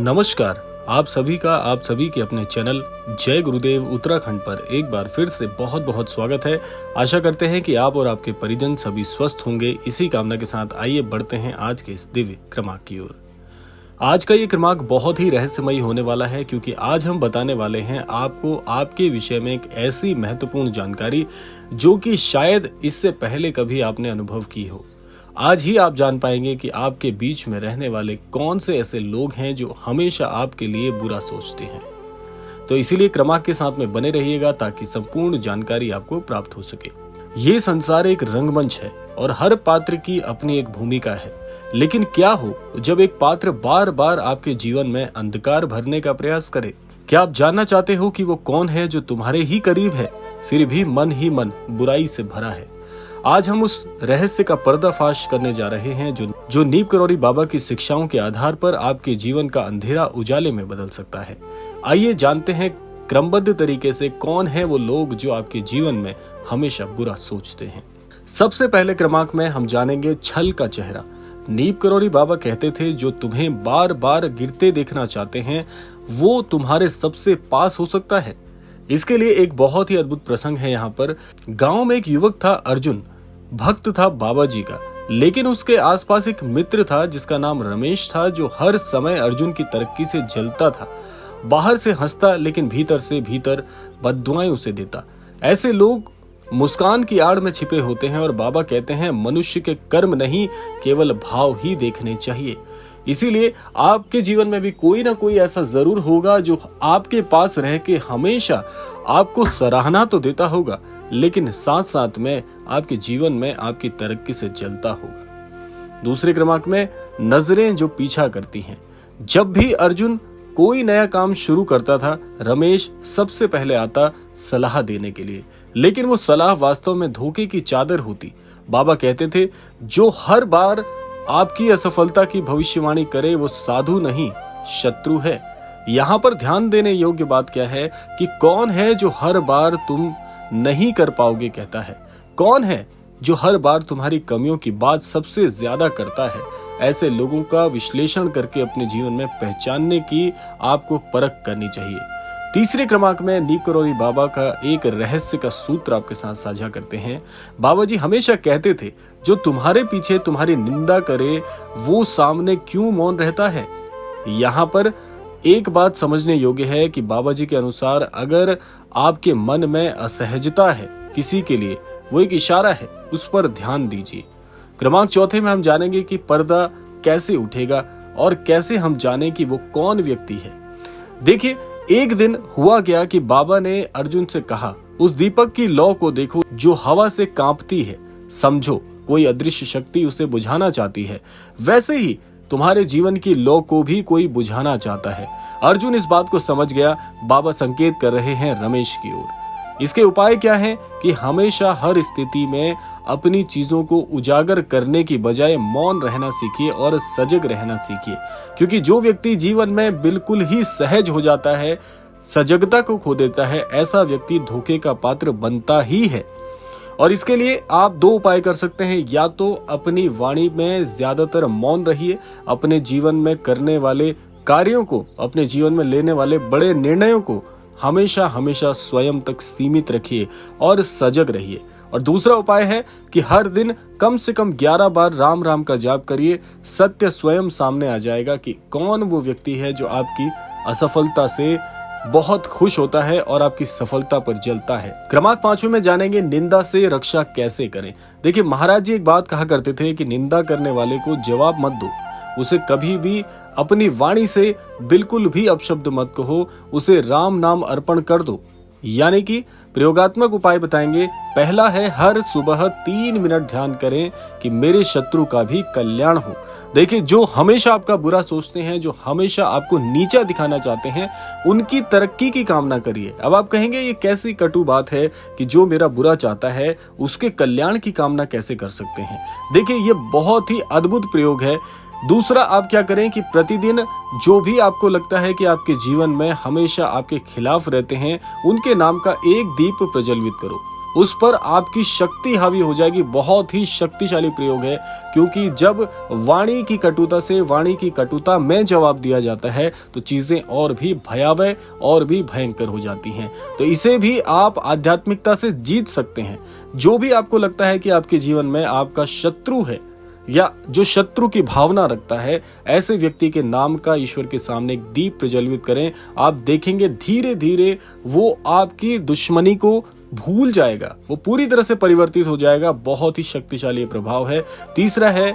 नमस्कार। आप सभी के अपने चैनल जय गुरुदेव उत्तराखंड पर एक बार फिर से बहुत बहुत स्वागत है। आशा करते हैं कि आप और आपके परिजन सभी स्वस्थ होंगे। इसी कामना के साथ आइए बढ़ते हैं आज के इस दिव्य क्रमांक की ओर। आज का ये क्रमांक बहुत ही रहस्यमयी होने वाला है, क्योंकि आज हम बताने वाले हैं आपको आपके विषय में एक ऐसी महत्वपूर्ण जानकारी जो कि शायद इससे पहले कभी आपने अनुभव की हो। आज ही आप जान पाएंगे कि आपके बीच में रहने वाले कौन से ऐसे लोग हैं जो हमेशा आपके लिए बुरा सोचते हैं। तो इसीलिए क्रमांक के साथ में बने रहिएगा ताकि संपूर्ण जानकारी आपको प्राप्त हो सके। ये संसार एक रंगमंच है और हर पात्र की अपनी एक भूमिका है। लेकिन क्या हो जब एक पात्र बार बार आपके जीवन में अंधकार भरने का प्रयास करे? क्या आप जानना चाहते हो कि वो कौन है जो तुम्हारे ही करीब है, फिर भी मन ही मन बुराई से भरा है? आज हम उस रहस्य का पर्दाफाश करने जा रहे हैं जो नीम करौरी बाबा की शिक्षाओं के आधार पर आपके जीवन का अंधेरा उजाले में बदल सकता है। आइए जानते हैं क्रमबद्ध तरीके से कौन है वो लोग जो आपके जीवन में हमेशा बुरा सोचते हैं। सबसे पहले क्रमांक में हम जानेंगे छल का चेहरा। नीम करौरी बाबा कहते थे, जो तुम्हें बार बार गिरते देखना चाहते हैं वो तुम्हारे सबसे पास हो सकता है। इसके लिए एक बहुत ही अद्भुत प्रसंग है। यहाँ पर गांव में एक युवक था अर्जुन, भक्त था बाबा जी का, लेकिन उसके आसपास एक मित्र था जिसका नाम रमेश था, जो हर समय अर्जुन की तरक्की से जलता था। बाहर से हंसता लेकिन भीतर से भीतर बद्दुआएं उसे देता। ऐसे लोग मुस्कान की आड़ में छिपे होते हैं और बाबा कहते हैं मनुष्य के कर्म नहीं, केवल भाव ही देखने चाहिए। इसीलिए आपके जीवन में भी कोई ना कोई ऐसा जरूर होगा जो आपके पास रह के हमेशा आपको सराहना तो देता होगा, लेकिन साथ साथ में आपके जीवन में आपकी तरक्की से जलता होगा। दूसरे क्रमांक में नजरें जो पीछा करती हैं। जब भी अर्जुन कोई नया काम शुरू करता था, रमेश सबसे पहले आता सलाह देने के लिए, लेकिन वो सलाह वास्तव में धोखे की चादर होती। बाबा कहते थे, जो हर बार आपकी असफलता की भविष्यवाणी करे वो साधु नहीं, शत्रु है। यहाँ पर ध्यान देने योग्य बात क्या है कि कौन है जो हर बार तुम नहीं कर पाओगे कहता है? कौन है जो हर बार तुम्हारी कमियों की बात सबसे ज्यादा करता है? ऐसे लोगों का विश्लेषण करके अपने जीवन में पहचानने की आपको परख करनी चाहिए। तीसरे क्रमांक में नीम करौरी बाबा का एक रहस्य का सूत्र आपके साथ साझा करते हैं। बाबा जी हमेशा कहते थे, जो तुम्हारे पीछे तुम्हारी निंदा करे वो सामने क्यों मौन रहता है? यहाँ पर एक बात समझने योग्य है कि बाबा जी के अनुसार अगर आपके मन में असहजता है किसी के लिए, वो एक इशारा है, उस पर ध्यान दीजिए। क्रमांक चौथे में हम जानेंगे कि पर्दा कैसे उठेगा और कैसे हम जाने कि वो कौन व्यक्ति है। देखिए, एक दिन हुआ क्या कि बाबा ने अर्जुन से कहा, उस दीपक की लौ को देखो जो हवा से कांपती है। समझो कोई अदृश्य शक्ति उसे बुझाना चाहती है। वैसे ही तुम्हारे जीवन की लौ को भी कोई बुझाना चाहता है। अर्जुन इस बात को समझ गया। बाबा संकेत कर रहे हैं रमेश की ओर। इसके उपाय क्या हैं कि हमेशा हर स्थिति में अपनी चीजों को उजागर करने की बजाय मौन रहना सीखिए और सजग रहना सीखिए, क्योंकि जो व्यक्ति जीवन में बिल्कुल ही सहज हो जाता है, सजगता को खो देता है, ऐसा व्यक्ति धोखे का पात्र बनता ही है। और इसके लिए आप दो उपाय कर सकते हैं। या तो अपनी वाणी में ज्यादातर मौन रहिए, अपने जीवन में करने वाले कार्यों को, अपने जीवन में लेने वाले बड़े निर्णयों को हमेशा हमेशा स्वयं तक सीमित रखिए और सजग रहिए। और दूसरा उपाय है कि हर दिन कम से कम 11 बार राम राम का जाप करिए। सत्य स्वयं सामने आ जाएगा कि कौन वो व्यक्ति है जो आपकी असफलता से बहुत खुश होता है और आपकी सफलता पर जलता है। क्रमांक 5वें में जानेंगे निंदा से रक्षा कैसे करें। देखिए, महाराज जी एक बात कहा करते थे कि निंदा करने वाले को जवाब मत दो, उसे कभी भी अपनी वाणी से बिल्कुल भी अपशब्द मत कहो, उसे राम नाम अर्पण कर दो। यानी कि प्रयोगात्मक उपाय बताएंगे। पहला है, हर सुबह 3 मिनट ध्यान करें कि मेरे शत्रु का भी कल्याण हो। देखिए, जो हमेशा आपका बुरा सोचते हैं, जो हमेशा आपको नीचा दिखाना चाहते हैं, उनकी तरक्की की कामना करिए। अब आप कहेंगे ये कैसी कटु बात है कि जो मेरा बुरा चाहता है उसके कल्याण की कामना कैसे कर सकते हैं? देखिए, ये बहुत ही अद्भुत प्रयोग है। दूसरा, आप क्या करें कि प्रतिदिन जो भी आपको लगता है कि आपके जीवन में हमेशा आपके खिलाफ रहते हैं, उनके नाम का एक दीप प्रज्वलित करो। उस पर आपकी शक्ति हावी हो जाएगी। बहुत ही शक्तिशाली प्रयोग है, क्योंकि जब वाणी की कटुता से वाणी की कटुता में जवाब दिया जाता है तो चीजें और भी भयावह और भी भयंकर हो जाती हैं। तो इसे भी आप आध्यात्मिकता से जीत सकते हैं। जो भी आपको लगता है कि आपके जीवन में आपका शत्रु है या जो शत्रु की भावना रखता है, ऐसे व्यक्ति के नाम का ईश्वर के सामने एक दीप प्रज्वलित करें। आप देखेंगे धीरे धीरे वो आपकी दुश्मनी को भूल जाएगा, वो पूरी तरह से परिवर्तित हो जाएगा। बहुत ही शक्तिशाली प्रभाव है। तीसरा है,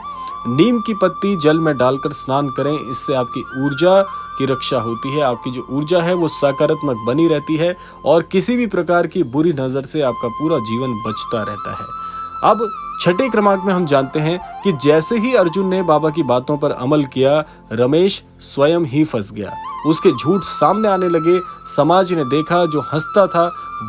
नीम की पत्ती जल में डालकर स्नान करें। इससे आपकी ऊर्जा की रक्षा होती है। आपकी जो ऊर्जा है वो सकारात्मक बनी रहती है और किसी भी प्रकार की बुरी नजर से आपका पूरा जीवन बचता रहता है। अब छठे क्रमांक में हम जानते हैं कि जैसे ही अर्जुन ने बाबा की बातों पर अमल किया, रमेश स्वयं ही फंस गया। उसके झूठ सामने आने लगे। समाज ने देखा, जो हंसता था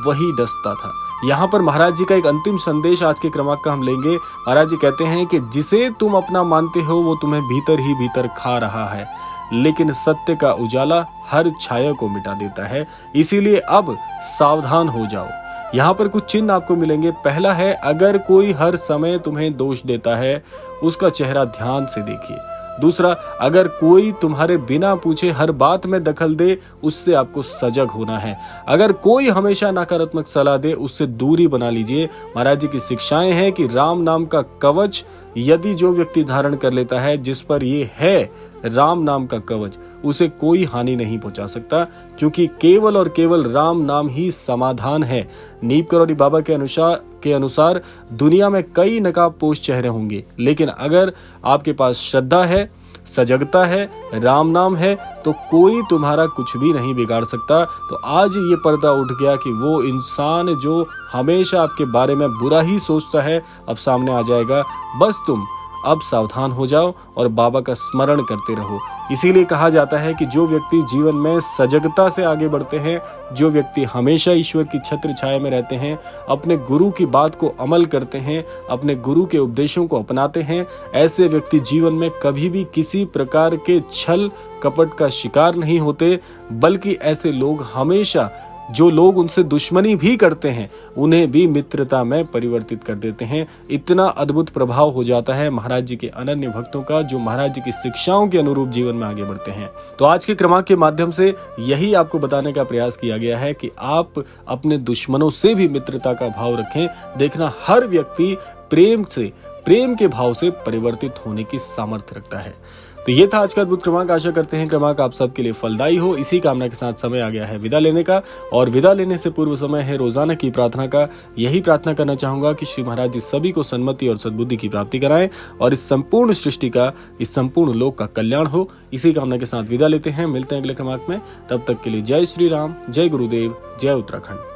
वही डसता था। यहाँ पर महाराज जी का एक अंतिम संदेश आज के क्रमांक का हम लेंगे। महाराज जी कहते हैं कि जिसे तुम अपना मानते हो वो तुम्हें भीतर ही भीतर खा रहा है, लेकिन सत्य का उजाला हर छाया को मिटा देता है। इसीलिए अब सावधान हो जाओ। यहाँ पर कुछ चिन्ह आपको मिलेंगे। पहला है, अगर कोई हर समय तुम्हें दोष देता है, उसका चेहरा ध्यान से देखिए। दूसरा, अगर कोई तुम्हारे बिना पूछे हर बात में दखल दे, उससे आपको सजग होना है। अगर कोई हमेशा नकारात्मक सलाह दे, उससे दूरी बना लीजिए। महाराज जी की शिक्षाएं हैं कि राम नाम का कवच यदि जो व्यक्ति धारण कर लेता है, जिस पर ये है राम नाम का कवच, उसे कोई हानि नहीं पहुंचा सकता, क्योंकि केवल और केवल राम नाम ही समाधान है। नीम करौली बाबा के अनुसार दुनिया में कई नकाबपोश चेहरे होंगे, लेकिन अगर आपके पास श्रद्धा है, सजगता है, राम नाम है, तो कोई तुम्हारा कुछ भी नहीं बिगाड़ सकता। तो आज ये पर्दा उठ गया कि वो इंसान जो हमेशा आपके बारे में बुरा ही सोचता है, अब सामने आ जाएगा। बस तुम अब सावधान हो जाओ और बाबा का स्मरण करते रहो। इसीलिए कहा जाता है कि जो व्यक्ति जीवन में सजगता से आगे बढ़ते हैं, जो व्यक्ति हमेशा ईश्वर की छत्र छाया में रहते हैं, अपने गुरु की बात को अमल करते हैं, अपने गुरु के उपदेशों को अपनाते हैं, ऐसे व्यक्ति जीवन में कभी भी किसी प्रकार के छल कपट का शिकार नहीं होते, बल्कि ऐसे लोग हमेशा, जो लोग उनसे दुश्मनी भी करते हैं, उन्हें भी मित्रता में परिवर्तित कर देते हैं। इतना अद्भुत प्रभाव हो जाता है महाराज जी के अनन्य भक्तों का, जो महाराज जी की शिक्षाओं के अनुरूप जीवन में आगे बढ़ते हैं। तो आज के क्रमांक के माध्यम से यही आपको बताने का प्रयास किया गया है कि आप अपने दुश्मनों से भी मित्रता का भाव रखें। देखना, हर व्यक्ति प्रेम के भाव से परिवर्तित होने की सामर्थ्य रखता है। तो ये था आज का अद्भुत क्रमांक। आशा करते हैं क्रमांक आप सबके लिए फलदायी हो। इसी कामना के साथ समय आ गया है विदा लेने का, और विदा लेने से पूर्व समय है रोजाना की प्रार्थना का। यही प्रार्थना करना चाहूंगा कि श्री महाराज जी सभी को सन्मति और सद्बुद्धि की प्राप्ति कराएं और इस संपूर्ण सृष्टि का, इस संपूर्ण लोक का कल्याण हो। इसी कामना के साथ विदा लेते हैं। मिलते हैं अगले क्रमांक में। तब तक के लिए जय श्री राम, जय गुरुदेव, जय उत्तराखंड।